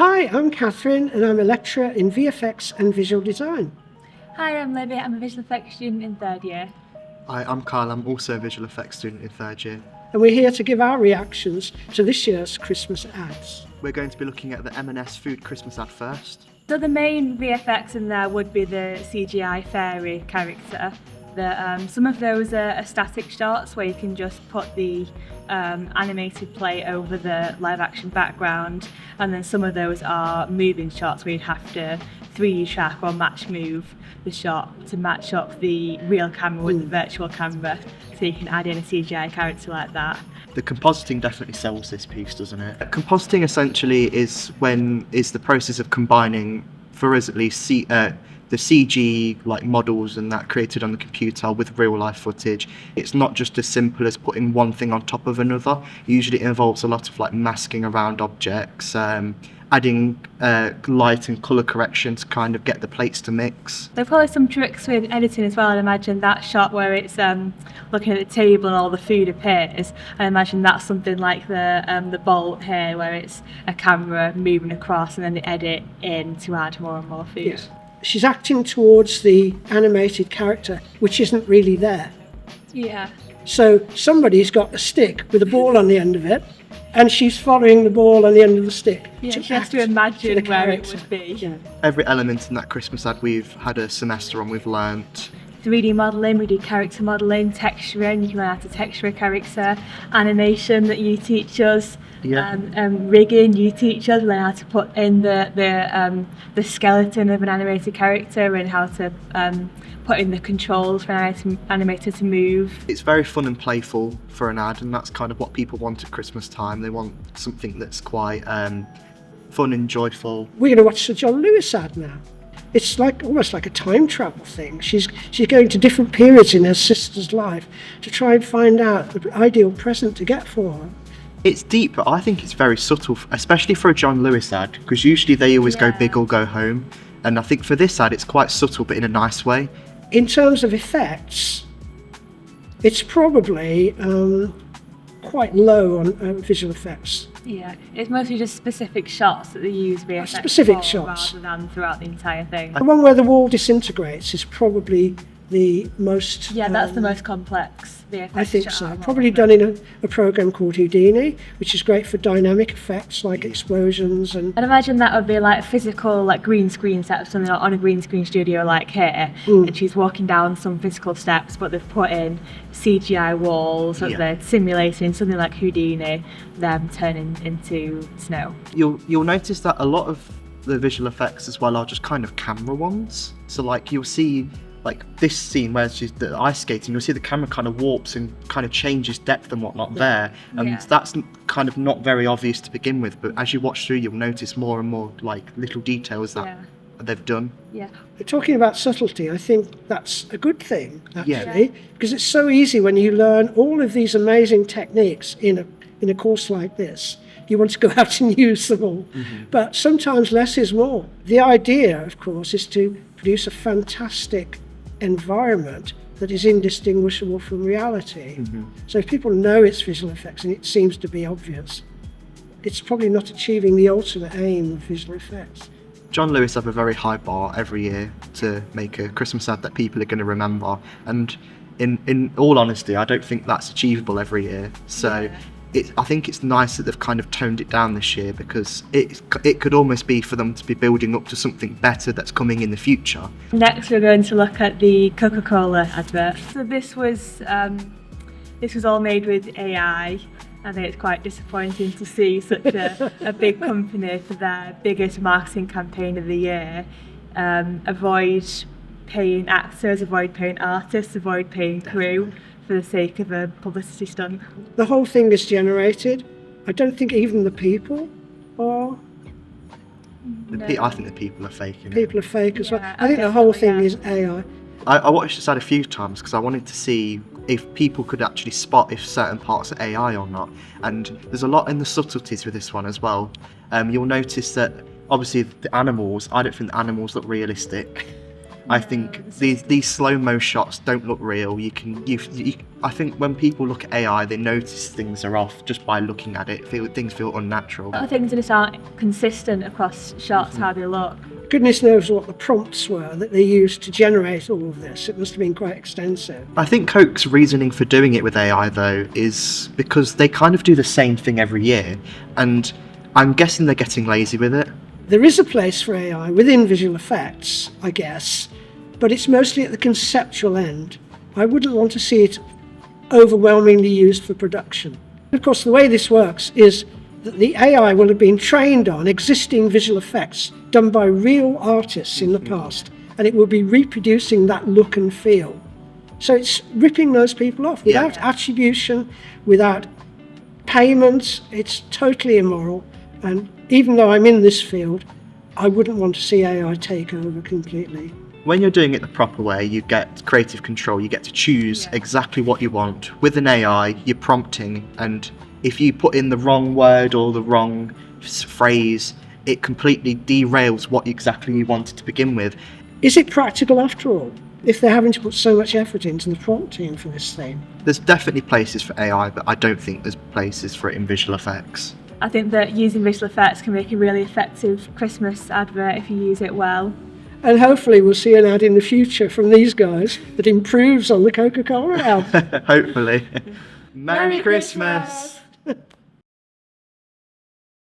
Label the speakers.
Speaker 1: Hi, I'm Catherine and I'm a lecturer in VFX and visual design.
Speaker 2: Hi, I'm Libby. I'm a visual effects student in third year.
Speaker 3: Hi, I'm Kyle. I'm also a visual effects student in third year.
Speaker 1: And we're here to give our reactions to this year's Christmas ads.
Speaker 3: We're going to be looking at the M&S food Christmas ad first.
Speaker 2: So the main VFX in there would be the CGI fairy character. Some of those are static shots where you can just put the animated play over the live action background, and then some of those are moving shots where you'd have to 3D track or match move the shot to match up the real camera with the virtual camera, so you can add in a CGI character like that.
Speaker 3: The compositing definitely sells this piece, doesn't it? Compositing essentially is the process of combining, for us at least, the CG like models and that created on the computer with real life footage. It's not just as simple as putting one thing on top of another. Usually it involves a lot of like masking around objects, adding light and colour correction to kind of get the plates to mix.
Speaker 2: There's probably some tricks with editing as well. I'd imagine that shot where it's looking at the table and all the food appears. I imagine that's something like the bolt here, where it's a camera moving across and then they edit in to add more and more food.
Speaker 1: Yes. She's acting towards the animated character, which isn't really there.
Speaker 2: Yeah.
Speaker 1: So somebody's got a stick with a ball on the end of it, and she's following the ball on the end of the stick.
Speaker 2: Yeah, she has to imagine where it would be.
Speaker 1: Yeah.
Speaker 3: Every element in that Christmas ad we've had a semester on, we've learnt.
Speaker 2: 3D modelling, we do character modelling, texturing, you can learn how to texture a character, animation that you teach us, rigging you teach us, learn how to put in the skeleton of an animated character and how to put in the controls for an animator to move.
Speaker 3: It's very fun and playful for an ad, and that's kind of what people want at Christmas time. They want something that's quite fun and joyful.
Speaker 1: We're going to watch the John Lewis ad now. It's almost like a time travel thing. She's going to different periods in her sister's life to try and find out the ideal present to get for her.
Speaker 3: It's deep, but I think it's very subtle, especially for a John Lewis ad, because usually they always go big or go home. And I think for this ad, it's quite subtle, but in a nice way.
Speaker 1: In terms of effects, it's probably quite low on visual effects.
Speaker 2: Yeah, it's mostly just specific shots that they use VFX
Speaker 1: Specific
Speaker 2: for,
Speaker 1: shots.
Speaker 2: rather than throughout the entire thing.
Speaker 1: The one where the wall disintegrates is probably the most...
Speaker 2: Yeah, that's the most complex VFX
Speaker 1: I think
Speaker 2: shot
Speaker 1: so.
Speaker 2: of all
Speaker 1: Probably
Speaker 2: of them.
Speaker 1: done in a program called Houdini, which is great for dynamic effects like explosions and...
Speaker 2: I'd imagine that would be like physical, like green screen steps, something like on a green screen studio like here, and she's walking down some physical steps, but they've put in CGI walls that they're simulating, something like Houdini, them turning into snow.
Speaker 3: You'll notice that a lot of the visual effects as well are just kind of camera ones. So like you'll see like this scene where she's the ice skating, you'll see the camera kind of warps and kind of changes depth and whatnot there, and that's kind of not very obvious to begin with, but as you watch through you'll notice more and more like little details that they've done.
Speaker 1: Talking about subtlety, I think that's a good thing, actually, because it's so easy when you learn all of these amazing techniques in a course like this. You want to go out and use them all. But sometimes less is more. The idea, of course, is to produce a fantastic environment that is indistinguishable from reality. So if people know it's visual effects and it seems to be obvious, it's probably not achieving the ultimate aim of visual effects.
Speaker 3: John Lewis have a very high bar every year to make a Christmas ad that people are going to remember, and in all honesty I don't think that's achievable every year. So I think it's nice that they've kind of toned it down this year, because it could almost be for them to be building up to something better that's coming in the future.
Speaker 2: Next we're going to look at the Coca-Cola advert. So this was all made with AI. I think it's quite disappointing to see such a big company for their biggest marketing campaign of the year avoid paying actors, avoid paying artists, avoid paying crew for the sake of a publicity stunt.
Speaker 1: The whole thing is generated. I don't think even the people are.
Speaker 3: I think the people are faking it.
Speaker 1: People are fake as well. I think the whole thing is AI.
Speaker 3: I watched this ad a few times because I wanted to see if people could actually spot if certain parts are AI or not. And there's a lot in the subtleties with this one as well. You'll notice that obviously the animals, I don't think the animals look realistic. I think these slow-mo shots don't look real. I think when people look at AI, they notice things are off just by looking at it. Things feel unnatural.
Speaker 2: Other things just aren't consistent across shots, how they look.
Speaker 1: Goodness knows what the prompts were that they used to generate all of this. It must have been quite extensive.
Speaker 3: I think Coke's reasoning for doing it with AI, though, is because they kind of do the same thing every year, and I'm guessing they're getting lazy with it.
Speaker 1: There is a place for AI within visual effects, I guess, but it's mostly at the conceptual end. I wouldn't want to see it overwhelmingly used for production. Of course, the way this works is that the AI will have been trained on existing visual effects done by real artists in the past, and it will be reproducing that look and feel. So it's ripping those people off without attribution, without payment. It's totally immoral, and even though I'm in this field, I wouldn't want to see AI take over completely.
Speaker 3: When you're doing it the proper way, you get creative control. You get to choose exactly what you want. With an AI, you're prompting, and if you put in the wrong word or the wrong phrase, it completely derails what exactly you wanted to begin with.
Speaker 1: Is it practical after all, if they're having to put so much effort into the prompting for this thing?
Speaker 3: There's definitely places for AI, but I don't think there's places for it in visual effects.
Speaker 2: I think that using visual effects can make a really effective Christmas advert if you use it well.
Speaker 1: And hopefully we'll see an ad in the future from these guys that improves on the Coca-Cola ad.
Speaker 3: Hopefully. Merry Christmas!